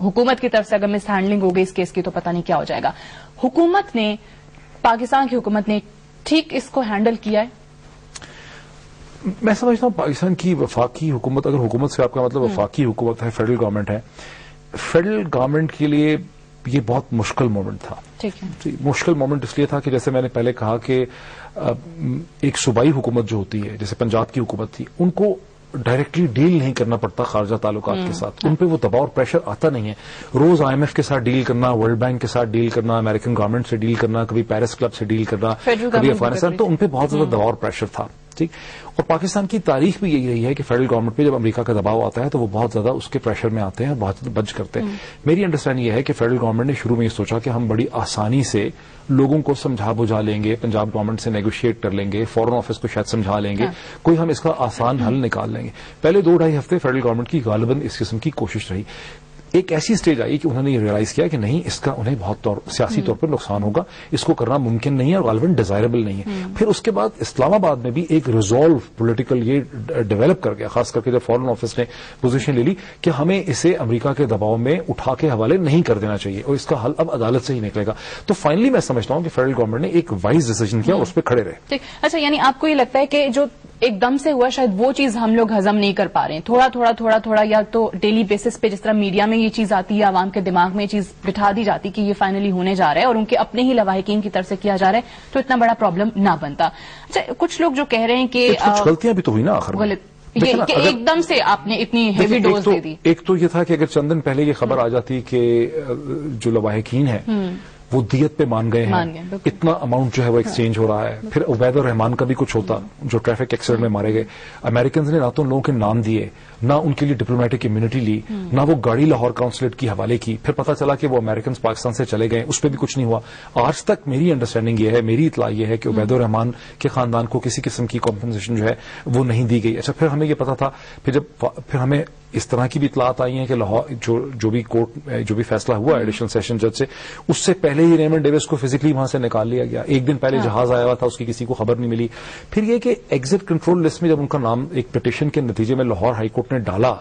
حکومت کی طرف سے اگر مس ہینڈلنگ ہو گئی اس کیس کی تو پتہ نہیں کیا ہو جائے گا. حکومت نے، پاکستان کی حکومت نے ٹھیک اس کو ہینڈل کیا ہے؟ میں سمجھتا ہوں پاکستان کی وفاقی حکومت، اگر حکومت سے آپ کا مطلب وفاقی حکومت ہے، فیڈرل گورنمنٹ ہے، فیڈرل گورنمنٹ کے لیے یہ بہت مشکل مومنٹ تھا. ٹھیک ہے. مشکل مومنٹ اس لیے تھا کہ جیسے میں نے پہلے کہا کہ ایک صوبائی حکومت جو ہوتی ہے، جیسے پنجاب کی حکومت تھی، ان کو ڈائریکٹلی ڈیل نہیں کرنا پڑتا خارجہ تعلقات کے ساتھ. ان پہ وہ دباؤ اور پریشر آتا نہیں ہے. روز IMF کے ساتھ ڈیل کرنا، ورلڈ بینک کے ساتھ ڈیل کرنا، امریکن گورنمنٹ سے ڈیل کرنا، کبھی پیرس کلب سے ڈیل کرنا، کبھی افغانستان، تو ان پہ بہت زیادہ دباؤ اور پریشر تھا. ٹھیک. اور پاکستان کی تاریخ بھی یہی رہی ہے کہ فیڈرل گورنمنٹ پہ جب امریکہ کا دباؤ آتا ہے تو وہ بہت زیادہ اس کے پریشر میں آتے ہیں، بہت زیادہ بچ کرتے ہیں. میری انڈرسٹینڈنگ یہ ہے کہ فیڈرل گورنمنٹ نے شروع میں یہ سوچا کہ ہم بڑی آسانی سے لوگوں کو سمجھا بجھا لیں گے، پنجاب گورنمنٹ سے نیگوشیٹ کر لیں گے، فورن آفس کو شاید سمجھا لیں گے، کوئی ہم اس کا آسان حل نکال لیں گے. پہلے 2-2.5 ہفتے فیڈرل گورنمنٹ کی غالباً اس قسم کی کوشش رہی. ایک ایسی سٹیج آئی کہ انہوں نے یہ ریئلائز کیا کہ نہیں، اس کا انہیں بہت سیاسی طور پر نقصان ہوگا، اس کو کرنا ممکن نہیں ہے اور غالباً ڈیزائربل نہیں ہے. پھر اس کے بعد اسلام آباد میں بھی ایک ریزالو پولیٹیکل یہ ڈیولپ کر گیا، خاص کر کے جب فورن آفس نے پوزیشن لے لی کہ ہمیں اسے امریکہ کے دباؤ میں اٹھا کے حوالے نہیں کر دینا چاہیے اور اس کا حل اب عدالت سے ہی نکلے گا. تو فائنلی میں سمجھتا ہوں کہ فیڈرل گورنمنٹ نے ایک وائز ڈیسیجن کیا اور اس پہ کھڑے رہے. اچھا، یعنی آپ کو یہ لگتا ہے کہ جو ایک دم سے ہوا شاید وہ چیز ہم لوگ ہضم نہیں کر پا رہے ہیں، تھوڑا یا تو ڈیلی بیسس پہ جس طرح میڈیا میں یہ چیز آتی ہے، عوام کے دماغ میں یہ چیز بٹھا دی جاتی کہ یہ فائنلی ہونے جا رہا ہے اور ان کے اپنے ہی لواحقین کی طرف سے کیا جا رہا ہے تو اتنا بڑا پرابلم نہ بنتا. اچھا، کچھ لوگ جو کہہ رہے ہیں کہ کچھ غلطیاں بھی تو ہوئی نا آخر میں، ایک دم سے آپ نے اتنی ہیوی ڈوز دے دی. ایک تو یہ تھا کہ اگر چند دن پہلے یہ خبر آ جاتی کہ جو لواحقین ہیں وہ دیت پہ مان گئے ہیں، اتنا اماؤنٹ جو ہے وہ ایکسچینج ہو رہا ہے. پھر عبید الرحمان کا بھی کچھ ہوتا جو ٹریفک ایکسیڈنٹ میں مارے گئے. امریکنز نے نہ تو ان لوگوں کے نام دیے، نہ ان کے لیے ڈپلومیٹک امیونٹی لی، نہ وہ گاڑی لاہور کاؤنسلیٹ کی حوالے کی. پھر پتا چلا کہ وہ امریکنز پاکستان سے چلے گئے، اس پہ بھی کچھ نہیں ہوا. آج تک میری انڈرسٹینڈنگ یہ ہے، میری اطلاع یہ ہے کہ عبید الرحمان کے خاندان کو کسی قسم کی کمپنسیشن جو ہے وہ نہیں دی گئی. اچھا، پھر ہمیں یہ پتا تھا، پھر ہمیں اس طرح کی بھی اطلاعات آئی ہیں کہ لاہور جو بھی کورٹ جو بھی فیصلہ ہوا ایڈیشنل سیشن جج سے، اس سے پہلے ہی ریمنڈ ڈیوس کو فزیکلی وہاں سے نکال لیا گیا. ایک دن پہلے جہاز آیا ہوا تھا، اس کی کسی کو خبر نہیں ملی. پھر یہ کہ ایگزٹ کنٹرول لسٹ میں جب ان کا نام ایک پٹیشن کے نتیجے میں لاہور ہائی کورٹ نے ڈالا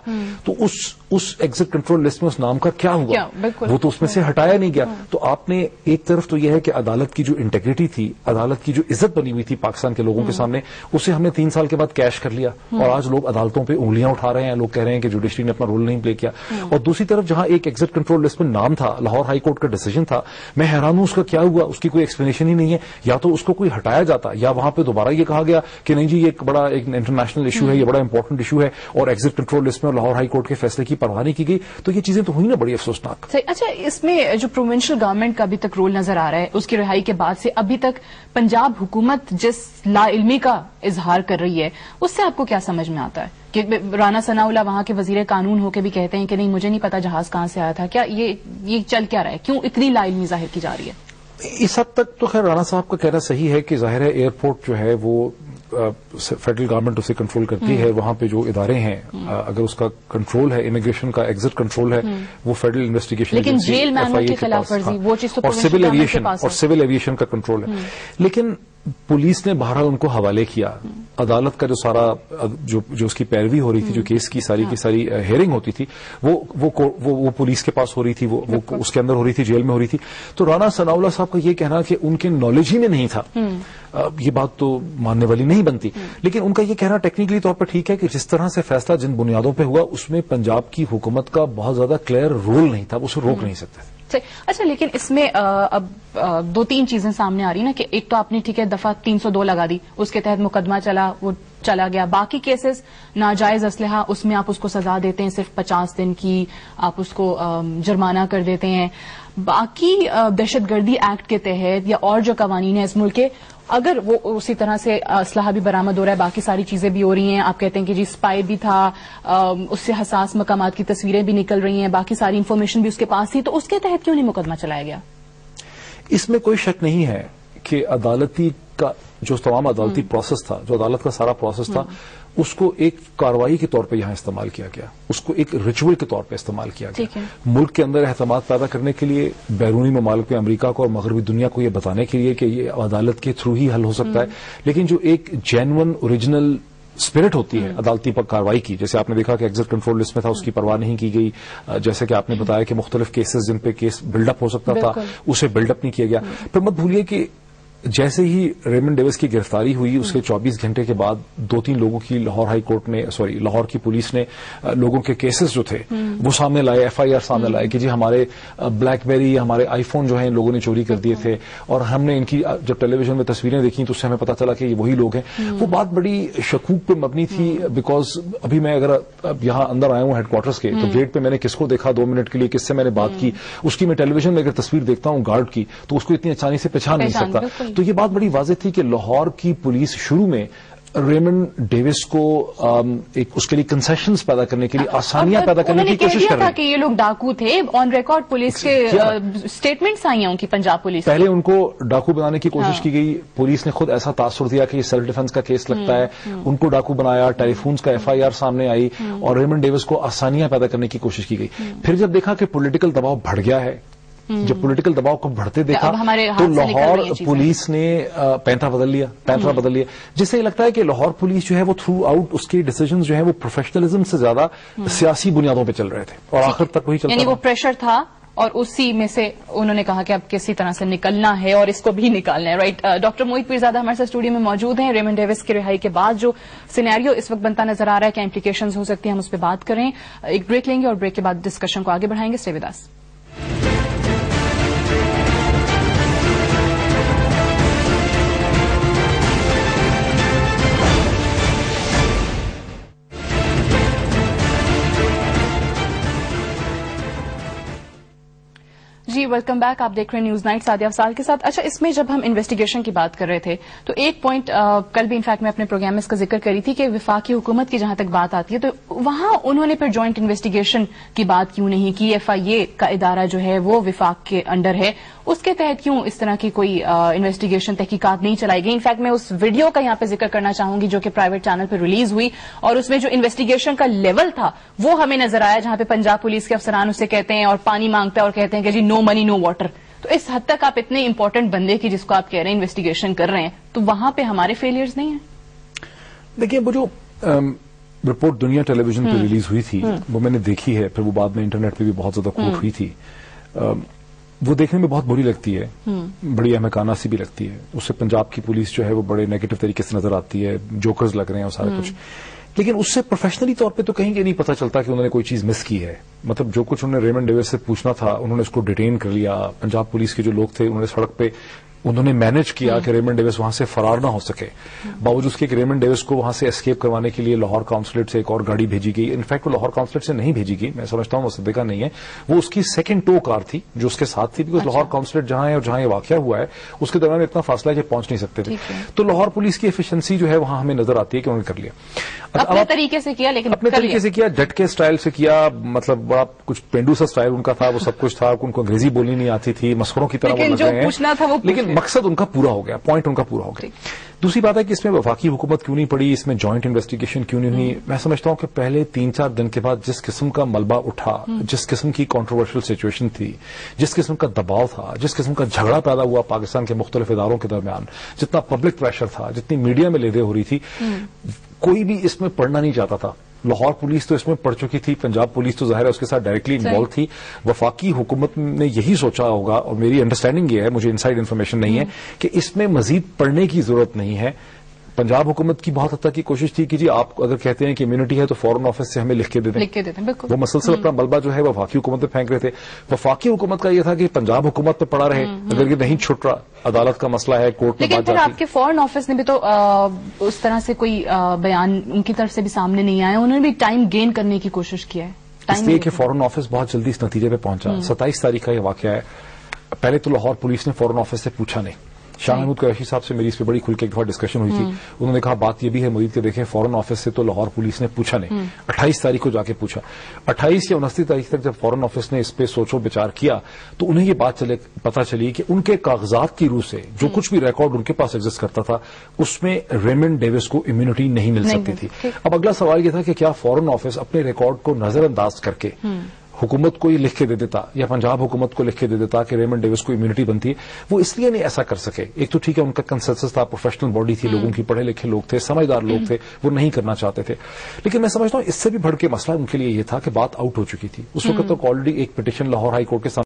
تو اس ایگزٹ کنٹرول لسٹ میں اس نام کا کیا ہوا، وہ تو اس میں سے ہٹایا نہیں گیا. تو آپ نے ایک طرف تو یہ ہے کہ عدالت کی جو انٹیگریٹی تھی، عدالت کی جو عزت بنی ہوئی تھی پاکستان کے لوگوں کے سامنے، اسے ہم نے 3 سال کے بعد کیش کر لیا اور آج لوگ عدالتوں پہ انگلیاں اٹھا رہے ہیں. لوگ کہہ رہے ہیں کہ جوڈیشری نے اپنا رول نہیں پلے کیا. اور دوسری طرف جہاں ایک ایگزٹ کنٹرول لسٹ میں نام تھا، لاہور ہائی کورٹ کا ڈیسیجن تھا، میں حیران ہوں اس کا کیا ہوا. اس کی کوئی ایکسپلینیشن ہی نہیں ہے. یا تو اس کو کوئی ہٹایا جاتا یا وہاں پہ دوبارہ یہ کہا گیا کہ نہیں جی یہ ایک بڑا ایک انٹرنیشنل ایشو ہے، یہ بڑا امپورٹنٹ ایشو ہے اور ایگزٹ کنٹرول لسٹ میں لاہور ہائی کورٹ کے فیصلے کی پرواہ نہیں کی گئی. تو یہ چیزیں تو ہوئی نا بڑی افسوسناک. اچھا، اس میں جو پروونشل گورنمنٹ کا ابھی تک رول نظر آ رہا ہے، اس کی رہائی کے بعد سے ابھی تک پنجاب حکومت جس لا علمی کا اظہار کر رہی ہے، اس سے آپ کو کیا سمجھ میں آتا ہے کہ رانا ثناء اللہ وہاں کے وزیر قانون ہو کے بھی کہتے ہیں کہ نہیں مجھے نہیں پتا جہاز کہاں سے آیا تھا. کیا یہ چل کیا رہا ہے؟ کیوں اتنی لا علمی ظاہر کی جا رہی ہے؟ اس حد تک تو خیر رانا صاحب کا کہنا صحیح ہے کہ ظاہر ہے ایئرپورٹ جو ہے وہ فیڈرل گورنمنٹ اسے کنٹرول کرتی ہے. وہاں پہ جو ادارے ہیں اگر اس کا کنٹرول ہے، امیگریشن کا ایگزٹ کنٹرول ہے، وہ فیڈرل انویسٹیگیشن، لیکن جیل مینول کی خلاف ورزی وہ چیز تو سول ایویشن کا کنٹرول ہے. لیکن پولیس نے بہرحال ان کو حوالے کیا. عدالت کا جو سارا جو اس کی پیروی ہو رہی تھی، جو کیس کی ساری کی ساری ہیئرنگ ہوتی تھی، وہ پولیس کے پاس ہو رہی تھی، وہ اس کے اندر ہو رہی تھی، جیل میں ہو رہی تھی. تو رانا ثناء اللہ صاحب کا یہ کہنا کہ ان کے نالج ہی میں نہیں تھا، یہ بات تو ماننے والی نہیں بنتی. لیکن ان کا یہ کہنا ٹیکنیکلی طور پر ٹھیک ہے کہ جس طرح سے فیصلہ جن بنیادوں پہ ہوا اس میں پنجاب کی حکومت کا بہت زیادہ کلیئر رول نہیں تھا، اسے روک نہیں سکتے. اچھا، لیکن اس میں اب 2-3 چیزیں سامنے آ رہی نا کہ ایک تو آپ نے ٹھیک ہے دفعہ 302 لگا دی، اس کے تحت مقدمہ چلا، وہ چلا گیا. باقی کیسز ناجائز اسلحہ، اس میں آپ اس کو سزا دیتے ہیں صرف 50 دن کی، آپ اس کو جرمانہ کر دیتے ہیں. باقی دہشت گردی ایکٹ کے تحت یا اور جو قوانین ہیں اس ملک کے، اگر وہ اسی طرح سے اسلحہ بھی برآمد ہو رہا ہے، باقی ساری چیزیں بھی ہو رہی ہیں، آپ کہتے ہیں کہ جی اسپائی بھی تھا، اس سے حساس مقامات کی تصویریں بھی نکل رہی ہیں، باقی ساری انفارمیشن بھی اس کے پاس تھی، تو اس کے تحت کیوں نہیں مقدمہ چلایا گیا؟ اس میں کوئی شک نہیں ہے کہ عدالتی کا جو تمام عدالتی پروسیس تھا، جو عدالت کا سارا پروسیس تھا، اس کو ایک کارروائی کے طور پہ یہاں استعمال کیا گیا، اس کو ایک ریچول کے طور پہ استعمال کیا گیا. ملک کے اندر اعتماد پیدا کرنے کے لیے، بیرونی ممالک میں امریکہ کو اور مغربی دنیا کو یہ بتانے کے لیے کہ یہ عدالت کے تھرو ہی حل ہو سکتا ہے. لیکن جو ایک جینون اوریجنل اسپرٹ ہوتی ہے عدالتی کاروائی کی. جیسے آپ نے دیکھا کہ ایگزٹ کنٹرول لسٹ میں تھا, اس کی پرواہ نہیں کی گئی. جیسے کہ آپ نے بتایا کہ مختلف کیسز جن پہ کیس بلڈ اپ ہو سکتا تھا اسے بلڈ اپ نہیں کیا گیا. پھر مت بھولیے کہ جیسے ہی ریمنڈ ڈیوس کی گرفتاری ہوئی اس کے 24 گھنٹے کے بعد 2-3 لوگوں کی لاہور ہائی کورٹ نے لاہور کی پولیس نے لوگوں کے کیسز جو تھے وہ سامنے لائے, FIR سامنے لائے کہ جی ہمارے بلیک بیری, ہمارے آئی فون جو ہیں ان لوگوں نے چوری کر دیے تھے. اور ہم نے ان کی جب ٹیلی ویژن میں تصویریں دیکھی تو اس سے ہمیں پتا چلا کہ یہ وہی لوگ ہیں. وہ بات بڑی شکوک پہ مبنی تھی, بیکاز ابھی میں اگر یہاں اندر آیا ہوں ہیڈ کوارٹرز کے تو گیٹ پہ میں نے کس کو دیکھا 2 منٹ کے لیے, کس سے میں نے بات کی, اس کی میں ٹیلی ویژن میں اگر تصویر دیکھتا ہوں گارڈ کی تو اس کو اتنی آسانی سے پہچان نہیں سکتا. تو یہ بات بڑی واضح تھی کہ لاہور کی پولیس شروع میں ریمنڈ ڈیوس کو ایک اس کے لیے کنسیشنز پیدا کرنے کے لیے, آسانیاں پیدا کرنے کی کوشش کر رہی ہے. کہ یہ لوگ ڈاکو تھے, آن ریکارڈ پولیس کے اسٹیٹمنٹس آئی ہیں ان کی, پنجاب پولیس پہلے ان کو ڈاکو بنانے کی کوشش کی گئی. پولیس نے خود ایسا تاثر دیا کہ یہ سیلف ڈیفنس کا کیس لگتا ہے, ان کو ڈاکو بنایا, ٹیلی فونز کا FIR سامنے آئی اور ریمنڈ ڈیوس کو آسانیاں پیدا کرنے کی کوشش کی گئی. پھر جب دیکھا کہ پولیٹیکل دباؤ بڑھ گیا ہے, جب پولیٹیکل دباؤ کو بڑھتے دیکھا تو لاہور پولیس نے پینترا بدل لیا, جس سے یہ لگتا ہے کہ لاہور پولیس جو ہے وہ تھرو آؤٹ اس کے ڈیسیجنز جو ہیں وہ پروفیشنلزم سے زیادہ سیاسی بنیادوں پہ چل رہے تھے اور آخر تک وہی چلتا, یعنی وہ پریشر تھا اور اسی میں سے انہوں نے کہا کہ اب کسی طرح سے نکلنا ہے اور اس کو بھی نکالنا ہے. رائٹ, ڈاکٹر موہت پیرزادہ ہمارے ساتھ اسٹوڈیو میں موجود ہیں. ریمنڈ ڈیوس کی رہائی کے بعد جو سینیریو اس وقت بنتا نظر آ رہا ہے, کیا امپلیکیشنز ہو سکتی ہیں, ہم اس پہ بات کریں. ایک بریک لیں گے اور بریک کے بعد ڈسکشن کو آگے بڑھائیں گے. Stay with us. جی ویلکم بیک, آپ دیکھ رہے ہیں نیوز نائٹ سعدیہ افضال کے ساتھ. اچھا, اس میں جب ہم انویسٹیگیشن کی بات کر رہے تھے تو ایک پوائنٹ کل بھی انفیکٹ میں اپنے پروگرام میں اس کا ذکر کری تھی کہ وفاقی حکومت کی جہاں تک بات آتی ہے تو وہاں انہوں نے پھر جوائنٹ انویسٹیگیشن کی بات کیوں نہیں کی. FIA کا ادارہ جو ہے وہ وفاق کے انڈر ہے, اس کے تحت کیوں اس طرح کی کوئی انویسٹیگیشن تحقیقات نہیں چلائی گئی. انفیکٹ میں اس ویڈیو کا یہاں پہ ذکر کرنا چاہوں گی جو کہ پرائیویٹ چینل پہ ریلیز ہوئی اور اس میں جو انویسٹیگیشن کا لیول تھا وہ ہمیں نظر آیا, جہاں پہ پنجاب پولیس کے افسران اسے کہتے ہیں اور پانی مانگتا ہے اور کہتے ہیں کہ جی نو منی نو واٹر. تو اس حد تک آپ اتنے امپورٹنٹ بندے کی جس کو آپ کہہ رہے ہیں انویسٹیگیشن کر رہے ہیں تو وہاں پہ ہمارے فیلئرز نہیں ہیں. دیکھیے وہ جو رپورٹ دنیا ٹیلی ویژن پہ ریلیز ہوئی تھی وہ میں نے دیکھی ہے, پھر وہ بعد میں انٹرنیٹ پہ بھی بہت زیادہ کوٹ ہوئی تھی. وہ دیکھنے میں بہت بری لگتی ہے, بڑی احمقانہ سی بھی لگتی ہے. اس سے پنجاب کی پولیس جو ہے وہ بڑے نیگیٹو طریقے سے نظر آتی ہے, جوکرز لگ رہے ہیں اور سارا کچھ. لیکن اس سے پروفیشنلی طور پہ تو کہیں یہ نہیں پتا چلتا کہ انہوں نے کوئی چیز مس کی ہے. مطلب جو کچھ انہوں نے ریمنڈ ڈیوس سے پوچھنا تھا انہوں نے اس کو ڈیٹین کر لیا. پنجاب پولیس کے جو لوگ تھے انہوں نے سڑک پہ انہوں نے مینج کیا کہ ریمنڈ ڈیوس وہاں سے فرار نہ ہو سکے. باوجود اس کے کہ ریمنڈ ڈیوس کو وہاں سے اسکیپ کروانے کے لیے لاہور کاؤنسلیٹ سے ایک اور گاڑی بھیجی گئی. انفیکٹ وہ لاہور کاؤنسلیٹ سے نہیں بھیجی گئی, میں سمجھتا ہوں مصدقہ نہیں ہے, وہ اس کی سیکنڈ ٹو کار تھی جو اس کے ساتھ تھی, بیکاز لاہور کاؤنسلیٹ جہاں ہے اور جہاں یہ واقعہ ہوا ہے اس کے درمیان اتنا فاصلہ ہے کہ پہنچ نہیں سکتے تھے. تو لاہور پولیس کی ایفیشنسی جو ہے وہاں ہمیں نظر آتی ہے کہ انہوں نے کر لیا, اپنے طریقے سے کیا, لیکن اپنے طریقے سے کیا, جٹ کے اسٹائل سے کیا. مطلب بڑا کچھ پینڈو سا اسٹائل ان کا تھا, وہ سب کچھ تھا. ان کو انگریزی بولنی نہیں آتی تھی, مسخروں کی طرح وہ لگ رہے ہیں, لیکن مقصد ان کا پورا ہو گیا, پوائنٹ ان کا پورا ہو گیا. دوسری بات ہے کہ اس میں وفاقی حکومت کیوں نہیں پڑی, اس میں جوائنٹ انویسٹیگیشن کیوں نہیں ہوئی. میں سمجھتا ہوں کہ پہلے 3-4 دن کے بعد جس قسم کا ملبہ اٹھا, جس قسم کی کنٹروورشل سچویشن تھی, جس قسم کا دباؤ تھا, جس قسم کا جھگڑا پیدا ہوا پاکستان کے مختلف اداروں کے درمیان, جتنا پبلک پریشر تھا, جتنی میڈیا میں لیدے ہو رہی تھی, کوئی بھی اس میں پڑھنا نہیں چاہتا تھا. لاہور پولیس تو اس میں پڑ چکی تھی, پنجاب پولیس تو ظاہر ہے اس کے ساتھ ڈائریکٹلی انوالو تھی. وفاقی حکومت نے یہی سوچا ہوگا, اور میری انڈرسٹینڈنگ یہ ہے, مجھے انسائیڈ انفارمیشن نہیں ہے, کہ اس میں مزید پڑھنے کی ضرورت نہیں ہے. پنجاب حکومت کی بہت حد تک کی کوشش تھی کہ جی آپ اگر کہتے ہیں کہ امیونٹی ہے تو فورن آفس سے ہمیں لکھ کے دے دیں. وہ مسلسل اپنا ملبہ جو ہے وفاقی حکومت پہ پھینک رہے تھے. وفاقی حکومت کا یہ تھا کہ پنجاب حکومت پہ پڑا رہے, اگر یہ نہیں چھٹ رہا, عدالت کا مسئلہ ہے, کورٹ میں بات جاتی. لیکن آپ کے فورن آفس نے بھی تو اس طرح سے کوئی بیان ان کی طرف سے بھی سامنے نہیں آیا, انہوں نے بھی ٹائم گین کرنے کی کوشش کی ہے. اس لیے کہ فورن آفس بہت جلدی اس نتیجے پہ پہنچا. 27 تاریخ کا یہ واقعہ ہے. پہلے تو لاہور پولیس نے فورن آفس سے پوچھا نہیں. شاہ محمود قریشی صاحب سے میری اس پہ بڑی کھل کے ایک دفعہ ڈسکشن ہوئی تھی. انہوں نے کہا بات یہ بھی ہے مزید کہ دیکھیں فورن آفس سے تو لاہور پولیس نے پوچھا نہیں, 28 تاریخ کو جا کے پوچھا. 28 یا 29 تاریخ تک جب فورن آفس نے اس پہ سوچ و بچار کیا تو انہیں یہ بات پتا چلی کہ ان کے کاغذات کی روح سے جو کچھ بھی ریکارڈ ان کے پاس ایگزسٹ کرتا تھا اس میں ریمنڈ ڈیوس کو امیونٹی نہیں مل سکتی تھی. اب اگلا سوال یہ تھا کہ کیا فورن آفس اپنے ریکارڈ کو نظر انداز کر کے حکومت کو یہ لکھ کے دے دیتا یا پنجاب حکومت کو لکھ کے دے دیتا کہ ریمنڈ ڈیوس کو امیونٹی بنتی ہے، وہ اس لیے نہیں ایسا کر سکے. ایک تو ٹھیک ہے ان کا کنسنسس تھا، پروفیشنل باڈی تھی، لوگوں کی پڑھے لکھے لوگ تھے، سمجھدار لوگ تھے، وہ نہیں کرنا چاہتے تھے. لیکن میں سمجھتا ہوں اس سے بھی بڑھ کے مسئلہ ان کے لیے یہ تھا کہ بات آؤٹ ہو چکی تھی اس وقت. تو آلریڈی ایک پٹیشن لاہور ہائی کورٹ کے سامنے